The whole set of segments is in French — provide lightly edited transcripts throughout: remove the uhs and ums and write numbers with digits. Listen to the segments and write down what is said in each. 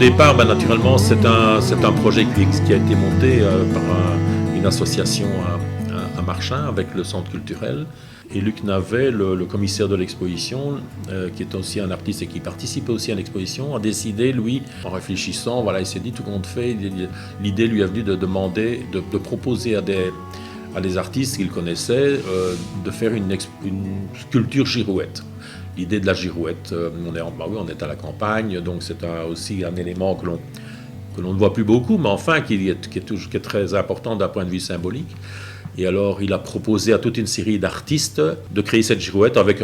départ, naturellement, c'est un projet qui a été monté par une association à Marchand avec le centre culturel. Et Luc Navet, le commissaire de l'exposition, qui est aussi un artiste et qui participe aussi à l'exposition, a décidé, lui, en réfléchissant, voilà, il s'est dit tout compte fait, l'idée lui est venue de demander, de proposer à des artistes qu'il connaissait de faire une sculpture girouette. L'idée de la girouette, on est à la campagne, donc c'est aussi un élément que l'on ne voit plus beaucoup, mais enfin qui est très important d'un point de vue symbolique. Et alors il a proposé à toute une série d'artistes de créer cette girouette avec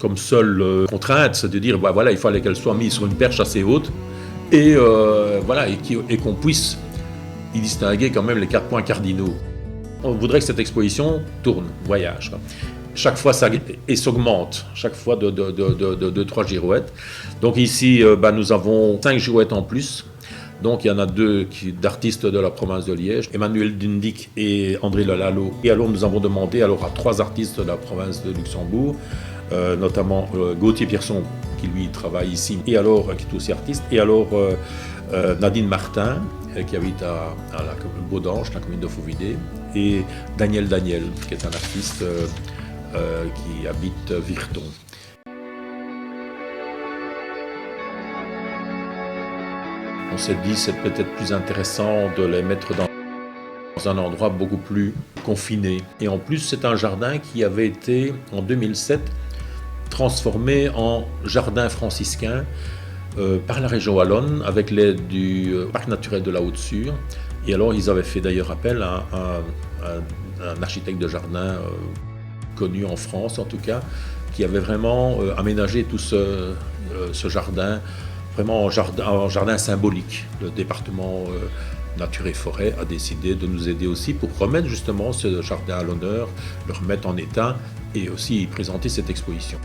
comme seule contrainte, c'est de dire voilà, il fallait qu'elle soit mise sur une perche assez haute et qu'on puisse y distinguer quand même les 4 points cardinaux. On voudrait que cette exposition tourne, voyage. Chaque fois, ça s'augmente, chaque fois de 3 girouettes. Donc ici, nous avons 5 girouettes en plus. Donc il y en a 2 d'artistes de la province de Liège, Emmanuel Dundic et André Lelalo. Et alors nous avons demandé à 3 artistes de la province de Luxembourg, notamment Gauthier Pierson, qui lui travaille ici, et alors qui est aussi artiste, et alors Nadine Martin, qui habite à la Baudange, la commune de Fauvidé, et Daniel, qui est un artiste qui habite Virton. On s'est dit c'est peut-être plus intéressant de les mettre dans un endroit beaucoup plus confiné. Et en plus, c'est un jardin qui avait été, en 2007, transformé en jardin franciscain par la région wallonne avec l'aide du parc naturel de la Haute-Sûre. Et alors, ils avaient fait d'ailleurs appel à un architecte de jardin connu en France, en tout cas, qui avait vraiment aménagé tout ce jardin, vraiment en jardin symbolique. Le département Nature et Forêt a décidé de nous aider aussi pour remettre justement ce jardin à l'honneur, le remettre en état et aussi présenter cette exposition.